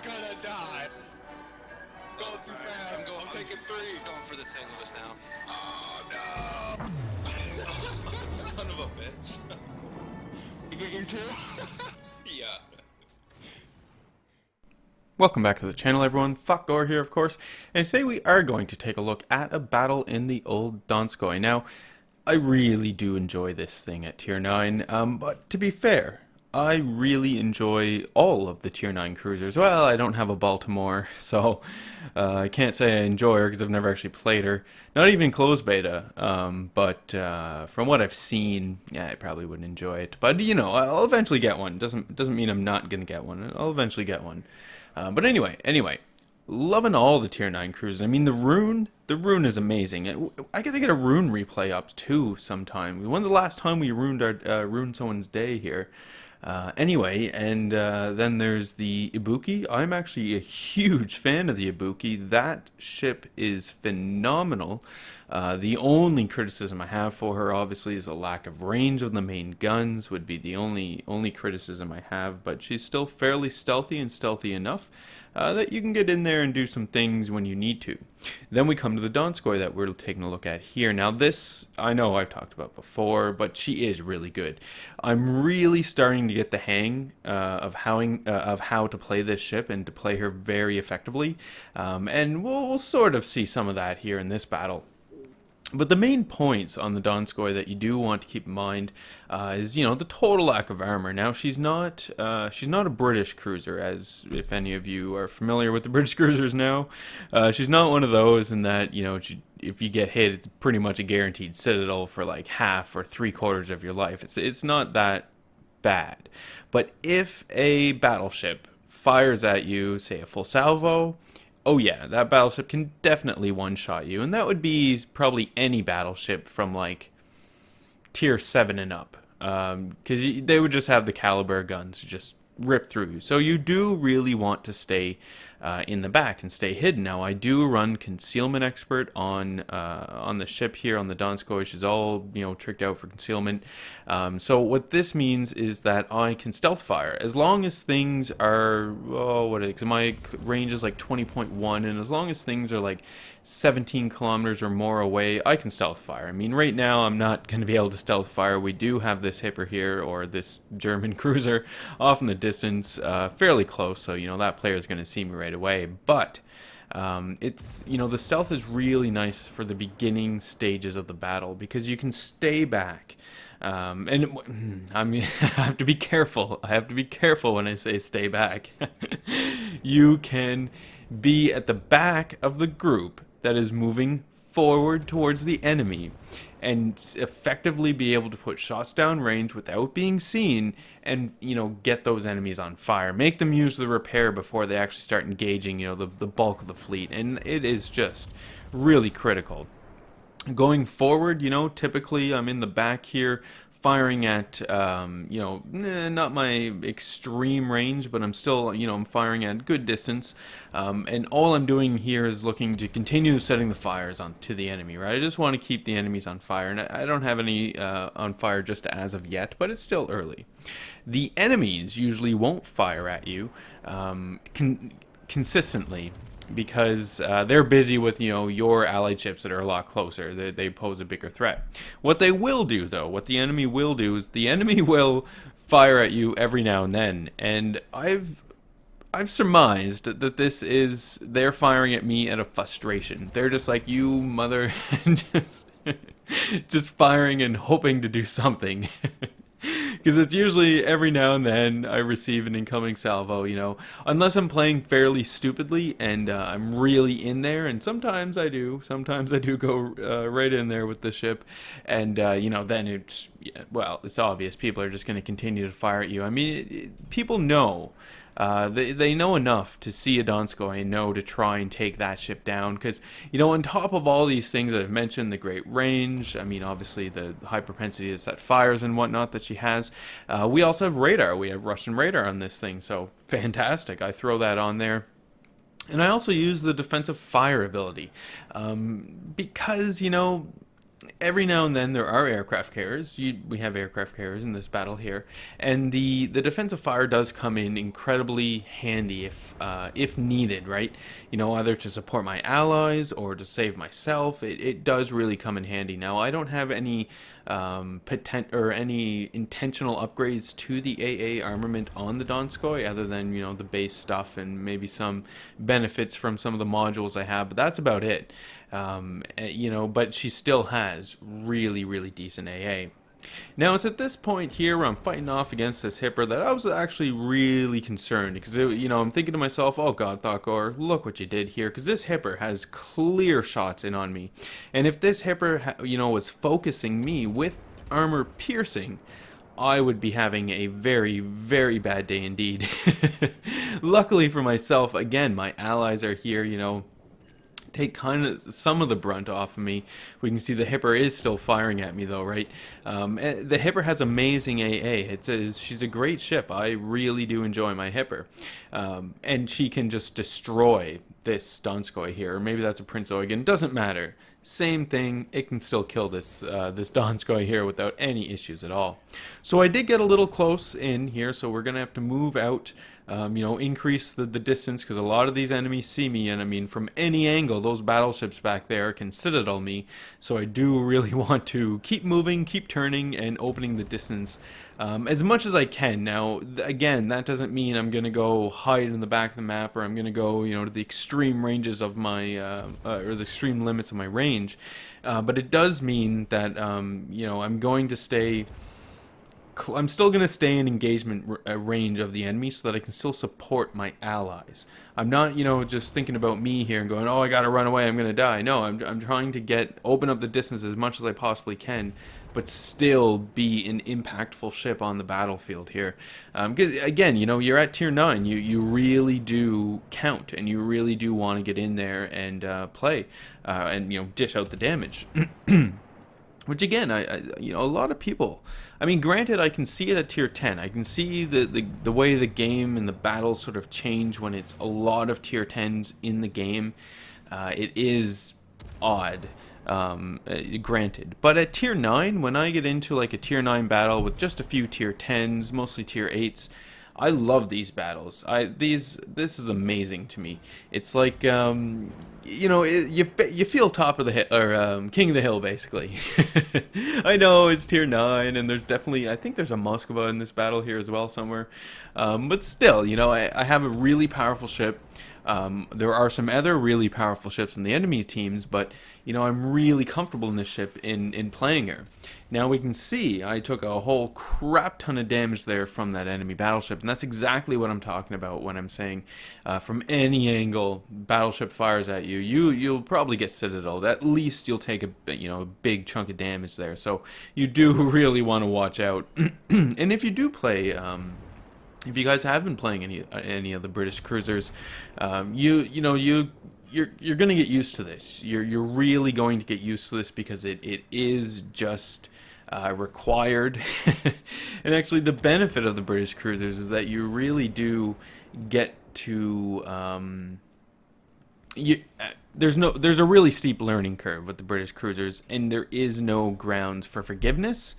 gonna die. Go too fast. I'm taking 3. I'm going for the St. Louis now. Oh no! Son of a bitch. You get your 2? Yeah. Welcome back to the channel, everyone. Thotgor here, of course, and today we are going to take a look at a battle in the old Donskoy. Now, I really do enjoy this thing at Tier 9, but to be fair, I really enjoy all of the Tier 9 cruisers. Well, I don't have a Baltimore, so I can't say I enjoy her because I've never actually played her. Not even in closed beta, but from what I've seen, yeah, I probably wouldn't enjoy it. But, you know, I'll eventually get one. Doesn't mean I'm not going to get one. I'll eventually get one. But anyway, loving all the Tier 9 cruisers. I mean, the rune is amazing. I gotta get a rune replay up too sometime. When's the last time we ruined someone's day here? Anyway, and then there's the Ibuki. I'm actually a huge fan of the Ibuki. That ship is phenomenal. The only criticism I have for her, obviously, is a lack of range of the main guns. Would be the only criticism I have. But she's still fairly stealthy and stealthy enough that you can get in there and do some things when you need to. Then we come to the Donskoy that we're taking a look at here. Now this, I know I've talked about before, but she is really good. I'm really starting to get the hang of how to play this ship and to play her very effectively. And we'll sort of see some of that here in this battle. But the main points on the Donskoy that you do want to keep in mind is, you know, the total lack of armor. Now, she's not a British cruiser, as if any of you are familiar with the British cruisers now. She's not one of those in that, you know, if you get hit, it's pretty much a guaranteed citadel for like half or 3/4 of your life. It's not that bad. But if a battleship fires at you, say a full salvo, oh yeah, that battleship can definitely one-shot you, and that would be probably any battleship from like tier 7 and up, because they would just have the caliber guns to just rip through you. So you do really want to stay in the back and stay hidden. Now I do run concealment expert on the ship here on the Donskoy. She's all, you know, tricked out for concealment. So what this means is that I can stealth fire as long as things are my range is like 20.1, and as long as things are like 17 kilometers or more away, I can stealth fire. I mean, right now I'm not going to be able to stealth fire. We do have this hipper here, or this German cruiser, off in the distance, fairly close, so you know that player is going to see me right away. But it's, you know, the stealth is really nice for the beginning stages of the battle because you can stay back. And I mean, I have to be careful. I have to be careful when I say stay back. You can be at the back of the group that is moving forward towards the enemy and effectively be able to put shots down range without being seen and, you know, get those enemies on fire. Make them use the repair before they actually start engaging, you know, the bulk of the fleet. And it is just really critical. Going forward, you know, typically I'm in the back here firing at, you know, not my extreme range, but I'm still, you know, I'm firing at good distance. And all I'm doing here is looking to continue setting the fires on to the enemy, right? I just want to keep the enemies on fire, and I don't have any on fire just as of yet, but it's still early. The enemies usually won't fire at you consistently, because they're busy with, you know, your allied ships that are a lot closer. They pose a bigger threat. What they will do, though, what the enemy will do is the enemy will fire at you every now and then. And I've surmised that this is they're firing at me out of frustration. They're just like, you mother, and just firing and hoping to do something. Because it's usually every now and then I receive an incoming salvo, you know, unless I'm playing fairly stupidly and I'm really in there, and sometimes I do go right in there with the ship, and you know, then it's, well, it's obvious people are just going to continue to fire at you. I mean, people know. They know enough to see a Donskoy and know to try and take that ship down, because, you know, on top of all these things that I've mentioned, the great range, I mean, obviously the high propensity to set fires and whatnot that she has, we also have radar. We have Russian radar on this thing, so fantastic. I throw that on there. And I also use the defensive fire ability, because, you know, every now and then there are aircraft carriers. We have aircraft carriers in this battle here, and the defensive fire does come in incredibly handy if needed, right? You know, either to support my allies or to save myself. It does really come in handy. Now, I don't have any any intentional upgrades to the AA armament on the Donskoy, other than, you know, the base stuff and maybe some benefits from some of the modules I have, but that's about it. You know, but she still has really decent AA. Now, it's at this point here where I'm fighting off against this Hipper that I was actually really concerned, because, you know, I'm thinking to myself, oh god, Thotgor, look what you did here, because this Hipper has clear shots in on me, and if this Hipper, you know, was focusing me with armor piercing, I would be having a very bad day indeed. Luckily for myself, again, my allies are here, you know, take kind of some of the brunt off of me. We can see the Hipper is still firing at me though, right? The Hipper has amazing AA. She's a great ship. I really do enjoy my Hipper. And she can just destroy this Donskoy here. Or maybe that's a Prince Eugen. Doesn't matter. Same thing, it can still kill this Donskoy here without any issues at all. So I did get a little close in here, so we're going to have to move out, you know, increase the distance, because a lot of these enemies see me, and I mean, from any angle, those battleships back there can citadel me, so I do really want to keep moving, keep turning, and opening the distance as much as I can. Now, again, that doesn't mean I'm going to go hide in the back of the map, or I'm going to go, you know, to the extreme ranges of my, or the extreme limits of my range, but it does mean that, you know, I'm still going to stay in engagement range of the enemy so that I can still support my allies. I'm not, you know, just thinking about me here and going, oh, I got to run away, I'm going to die. No, I'm trying to open up the distance as much as I possibly can, but still be an impactful ship on the battlefield here. Because again, you know, you're at tier 9. You really do count, and you really do want to get in there and play, and, you know, dish out the damage. Which again, you know, a lot of people, I mean, granted, I can see it at tier 10. I can see the way the game and the battles sort of change when it's a lot of tier 10s in the game. It is odd, granted. But at tier 9, when I get into like a tier 9 battle with just a few tier 10s, mostly tier 8s, I love these battles. This is amazing to me. It's like, you know, you feel top of the hill, or king of the hill, basically. I know it's tier 9, and there's definitely, I think there's a Moskva in this battle here as well somewhere. But still, you know, I have a really powerful ship. There are some other really powerful ships in the enemy teams, but, you know, I'm really comfortable in this ship in playing her. Now we can see I took a whole crap ton of damage there from that enemy battleship, and that's exactly what I'm talking about when I'm saying from any angle battleship fires at you, you'll probably get citadeled. At least you'll take a big chunk of damage there. So you do really want to watch out. And if you do play, if you guys have been playing any of the British cruisers, you're going to get used to this. You're really going to get used to this, because it is just required. And actually, the benefit of the British cruisers is that you really do get to there's a really steep learning curve with the British cruisers, and there is no grounds for forgiveness.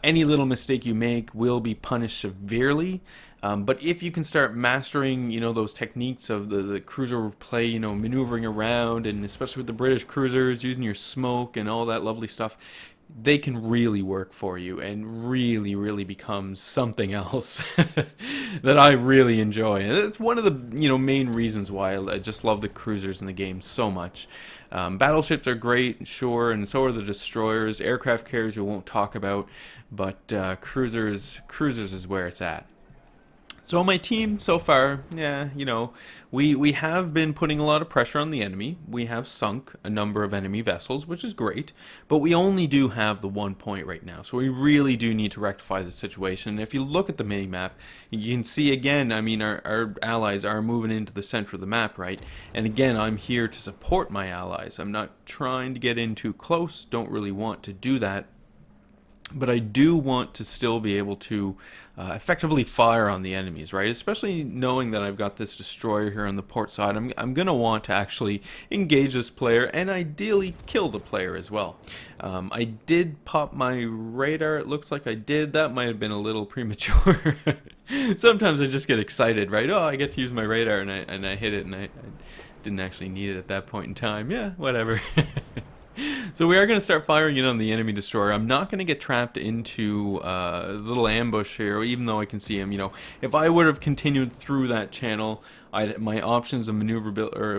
Any little mistake you make will be punished severely. But if you can start mastering, you know, those techniques of the cruiser play, you know, maneuvering around, and especially with the British cruisers, using your smoke and all that lovely stuff, they can really work for you and really become something else that I really enjoy. And it's one of the, you know, main reasons why I just love the cruisers in the game so much. Battleships are great, sure, and so are the destroyers. Aircraft carriers we won't talk about, but cruisers is where it's at. So my team so far, yeah, you know, we have been putting a lot of pressure on the enemy. We have sunk a number of enemy vessels, which is great, but we only do have the 1 point right now. So we really do need to rectify the situation. And if you look at the mini-map, you can see again, I mean, our allies are moving into the center of the map, right? And again, I'm here to support my allies. I'm not trying to get in too close, don't really want to do that. But I do want to still be able to effectively fire on the enemies, right? Especially knowing that I've got this destroyer here on the port side. I'm going to want to actually engage this player and ideally kill the player as well. I did pop my radar. It looks like I did. That might have been a little premature. Sometimes I just get excited, right? Oh, I get to use my radar, and I hit it, and I didn't actually need it at that point in time. Yeah, whatever. So we are going to start firing in on the enemy destroyer. I'm not going to get trapped into a little ambush here, even though I can see him. You know, if I would have continued through that channel, my options of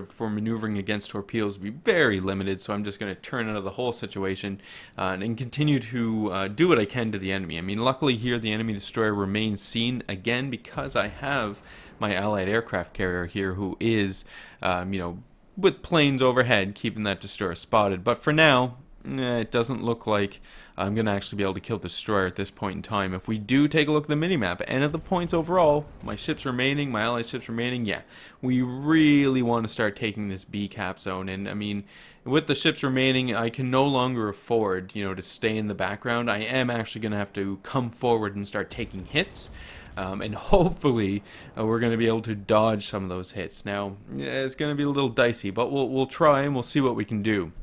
for maneuvering against torpedoes would be very limited. So I'm just going to turn out of the whole situation and continue to do what I can to the enemy. I mean, luckily here the enemy destroyer remains seen again because I have my allied aircraft carrier here, who is, you know, with planes overhead, keeping that destroyer spotted. But for now, it doesn't look like I'm going to actually be able to kill the destroyer at this point in time. If we do take a look at the minimap and at the points overall, my ships remaining, my allied ships remaining, yeah, we really want to start taking this B cap zone. And I mean, with the ships remaining, I can no longer afford, you know, to stay in the background. I am actually going to have to come forward and start taking hits. And hopefully we're going to be able to dodge some of those hits. Now, it's going to be a little dicey, but we'll try and we'll see what we can do.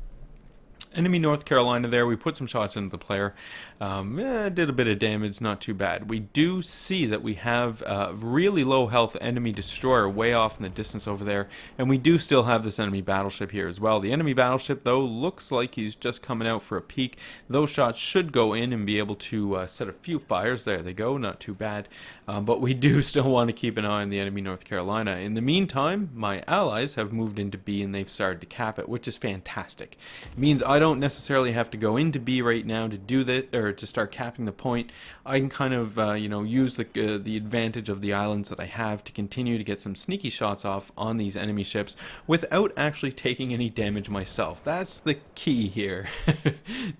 Enemy North Carolina there. We put some shots into the player. Did a bit of damage, not too bad. We do see that we have a really low health enemy destroyer way off in the distance over there, and we do still have this enemy battleship here as well. The enemy battleship, though, looks like he's just coming out for a peek. Those shots should go in and be able to set a few fires. There they go, not too bad. But we do still want to keep an eye on the enemy North Carolina. In the meantime, my allies have moved into B and they've started to cap it, which is fantastic. It means I don't necessarily have to go into B right now to do that, or to start capping the point. I can kind of you know, use the advantage of the islands that I have to continue to get some sneaky shots off on these enemy ships without actually taking any damage myself. That's the key here.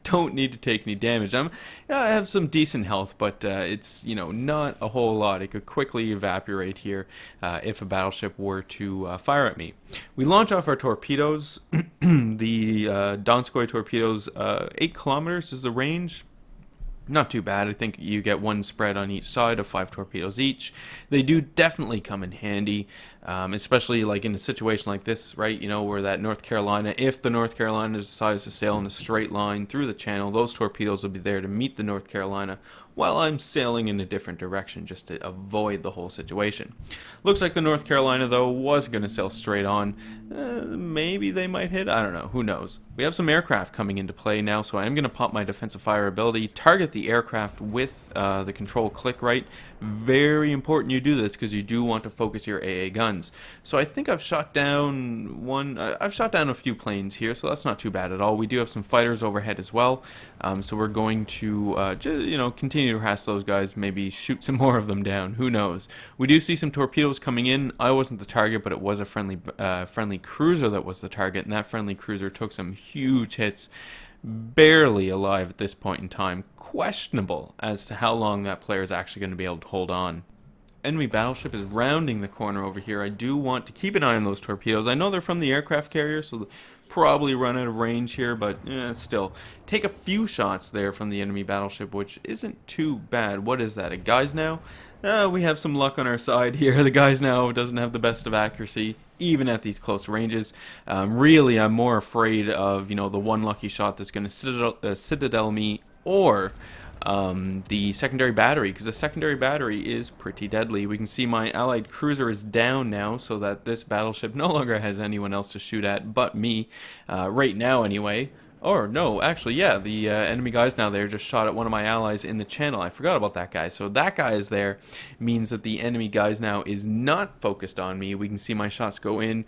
Don't need to take any damage. I have some decent health, but it's, you know, not a whole lot. It could quickly evaporate here if a battleship were to fire at me. We launch off our torpedoes. The Donskoy torpedoes, 8 kilometers is the range. Not too bad. I think you get one spread on each side of 5 torpedoes each. They do definitely come in handy, especially like in a situation like this, right? You know, where that North Carolina, if the North Carolina decides to sail in a straight line through the channel, those torpedoes will be there to meet the North Carolina while I'm sailing in a different direction just to avoid the whole situation. Looks like the North Carolina, though, was going to sail straight on. Maybe they might hit. I don't know. Who knows? We have some aircraft coming into play now, so I am going to pop my defensive fire ability, target the aircraft with the control click right. Very important you do this because you do want to focus your AA guns. So I think I've shot down I've shot down a few planes here, so that's not too bad at all. We do have some fighters overhead as well, so we're going to you know, continue to harass those guys, maybe shoot some more of them down. Who knows? We do see some torpedoes coming in. I wasn't the target, but it was a friendly cruiser that was the target, and that friendly cruiser took some huge hits. Barely alive at this point in time. Questionable as to how long that player is actually going to be able to hold on. Enemy battleship is rounding the corner over here. I do want to keep an eye on those torpedoes. I know they're from the aircraft carrier, so they'll probably run out of range here, but still. Take a few shots there from the enemy battleship, which isn't too bad. What is that, a guys now? We have some luck on our side here. The guys now doesn't have the best of accuracy, even at these close ranges. Really, I'm more afraid of, you know, the one lucky shot that's going to citadel me, or the secondary battery, because the secondary battery is pretty deadly. We can see my allied cruiser is down now, so that this battleship no longer has anyone else to shoot at but me, right now anyway. Or no, actually, yeah, the enemy guys now there just shot at one of my allies in the channel. I forgot about that guy. So that guy is there, means that the enemy guys now is not focused on me. We can see my shots go in,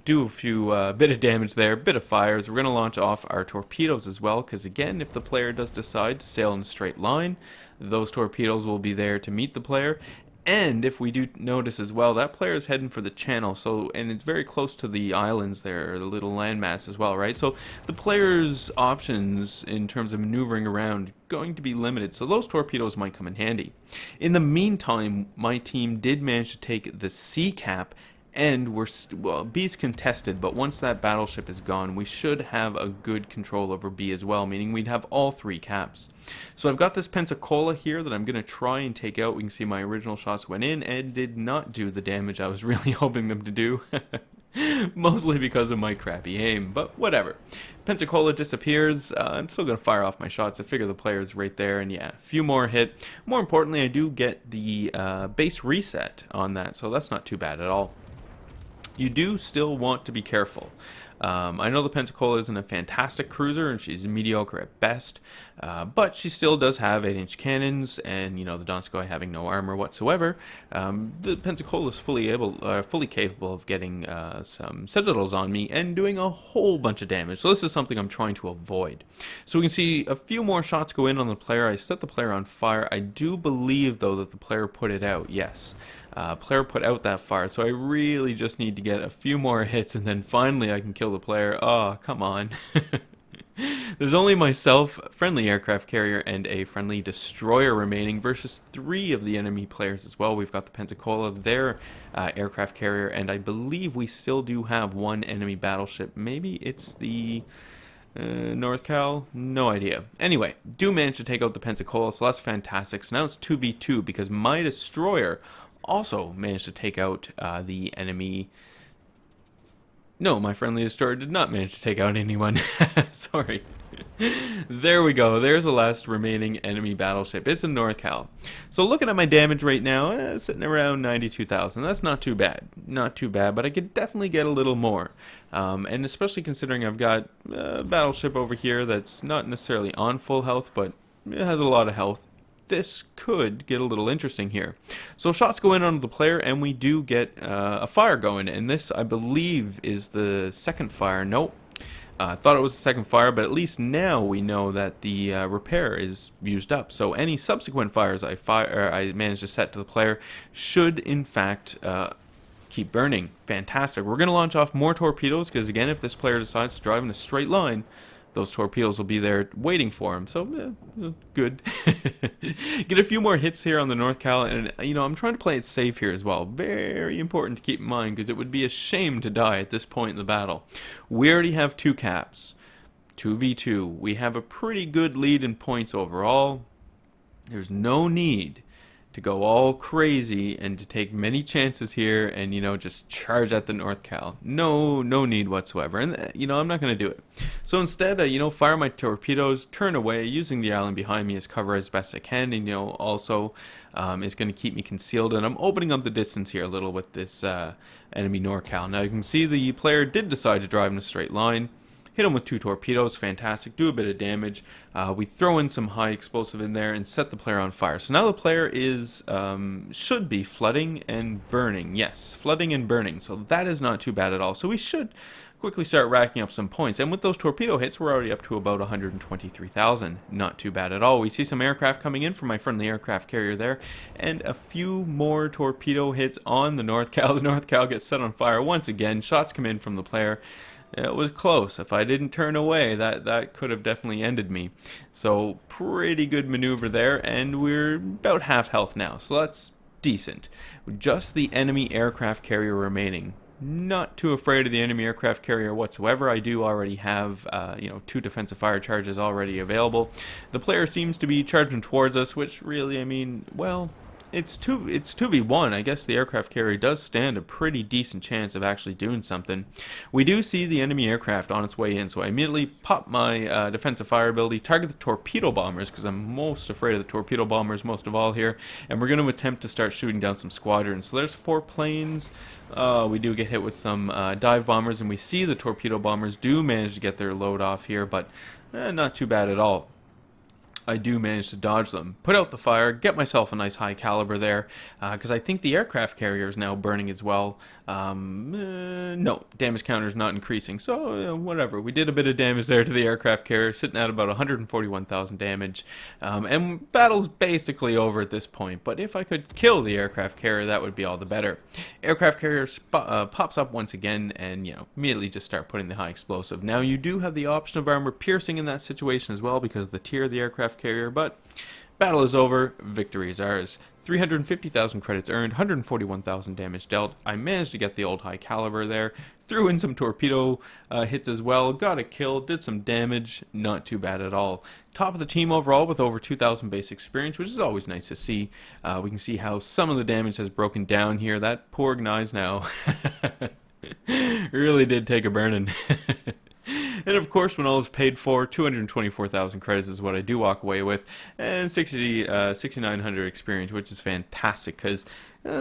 do a few bit of damage there, bit of fires. We're going to launch off our torpedoes as well, because again, if the player does decide to sail in a straight line, those torpedoes will be there to meet the player. And if we do notice as well, that player is heading for the channel, so, and it's very close to the islands there, the little landmass as well, right? So the player's options in terms of maneuvering around going to be limited, so those torpedoes might come in handy. In the meantime, my team did manage to take the C cap and well, B's contested, but once that battleship is gone, we should have a good control over B as well, meaning we'd have all 3 caps. So I've got this Pensacola here that I'm going to try and take out. We can see my original shots went in and did not do the damage I was really hoping them to do. Mostly because of my crappy aim, but whatever. Pensacola disappears. I'm still going to fire off my shots. I figure the player's right there, and yeah, a few more hit. More importantly, I do get the base reset on that, so that's not too bad at all. You do still want to be careful. I know the Pensacola isn't a fantastic cruiser, and she's mediocre at best, but she still does have 8-inch cannons, and you know, the Donskoy having no armor whatsoever, the Pensacola is fully capable of getting some citadels on me and doing a whole bunch of damage. So this is something I'm trying to avoid. So we can see a few more shots go in on the player. I set the player on fire. I do believe though that the player put it out. Yes. Player put out that fire, so I really just need to get a few more hits and then finally I can kill the player. Oh, come on. There's only myself, friendly aircraft carrier, and a friendly destroyer remaining versus 3 of the enemy players as well. We've got the Pensacola, their aircraft carrier, and I believe we still do have 1 enemy battleship. Maybe it's the North Cal? No idea. Anyway, do manage to take out the Pensacola, so that's fantastic. So now it's 2v2 because my destroyer also managed to take out the enemy. No, my friendly destroyer did not manage to take out anyone. Sorry. There we go. There's the last remaining enemy battleship. It's a NorCal. So looking at my damage right now, sitting around 92,000. That's not too bad. Not too bad, but I could definitely get a little more. And especially considering I've got a battleship over here that's not necessarily on full health, but it has a lot of health. This could get a little interesting here. So shots go in on the player, and we do get a fire going. And this, I believe, is the second fire. Nope. I thought it was the second fire, but at least now we know that the repair is used up. So any subsequent fires I manage to set to the player should, in fact, keep burning. Fantastic. We're going to launch off more torpedoes because, again, if this player decides to drive in a straight line, those torpedoes will be there waiting for him. So, good. Get a few more hits here on the North Cal, and, you know, I'm trying to play it safe here as well. Very important to keep in mind, because it would be a shame to die at this point in the battle. We already have 2 caps. 2v2. We have a pretty good lead in points overall. There's no need to go all crazy and to take many chances here and, you know, just charge at the North Cal. No need whatsoever. And, you know, I'm not going to do it. So instead, you know, fire my torpedoes, turn away, using the island behind me as cover as best I can, and, you know, also is going to keep me concealed. And I'm opening up the distance here a little with this enemy NorCal. Now you can see the player did decide to drive in a straight line. Hit him with 2 torpedoes, fantastic, do a bit of damage. We throw in some high explosive in there and set the player on fire. So now the player is, should be flooding and burning. Yes, flooding and burning. So that is not too bad at all. So we should quickly start racking up some points. And with those torpedo hits, we're already up to about 123,000. Not too bad at all. We see some aircraft coming in from my friendly aircraft carrier there. And a few more torpedo hits on the North Cal. The North Cal gets set on fire once again. Shots come in from the player. It was close. If I didn't turn away, that could have definitely ended me. So pretty good maneuver there, and we're about half health now, so that's decent. Just the enemy aircraft carrier remaining. Not too afraid of the enemy aircraft carrier whatsoever. I do already have, you know, 2 defensive fire charges already available. The player seems to be charging towards us, which really, I mean, well, it's 2v1. I guess the aircraft carrier does stand a pretty decent chance of actually doing something. We do see the enemy aircraft on its way in, so I immediately pop my defensive fire ability, target the torpedo bombers, because I'm most afraid of the torpedo bombers most of all here, and we're going to attempt to start shooting down some squadrons. So there's 4 planes. We do get hit with some dive bombers, and we see the torpedo bombers do manage to get their load off here, but not too bad at all. I do manage to dodge them, put out the fire, get myself a nice high caliber there, because I think the aircraft carrier is now burning as well. No, damage counter is not increasing, so whatever. We did a bit of damage there to the aircraft carrier, sitting at about 141,000 damage, and battle's basically over at this point, but if I could kill the aircraft carrier, that would be all the better. Aircraft carrier pops up once again, and, you know, immediately just start putting the high explosive. Now, you do have the option of armor piercing in that situation as well, because of the tier of the aircraft carrier, but Battle is over, victory is ours. 350,000 credits earned, 141,000 damage dealt. I managed to get the old high caliber there, threw in some torpedo hits as well, got a kill, did some damage, not too bad at all. Top of the team overall with over 2,000 base experience, which is always nice to see. We can see how some of the damage has broken down here. That poor Gnies now really did take a burning. And of course, when all is paid for, 224,000 credits is what I do walk away with, and 6,900 experience, which is fantastic, because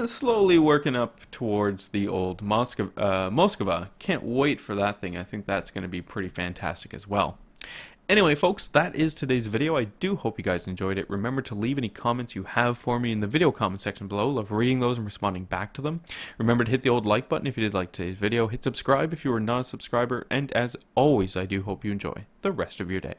slowly working up towards the old Moskva. Can't wait for that thing. I think that's going to be pretty fantastic as well. Anyway, folks, that is today's video. I do hope you guys enjoyed it. Remember to leave any comments you have for me in the video comment section below. Love reading those and responding back to them. Remember to hit the old like button if you did like today's video. Hit subscribe if you are not a subscriber. And as always, I do hope you enjoy the rest of your day.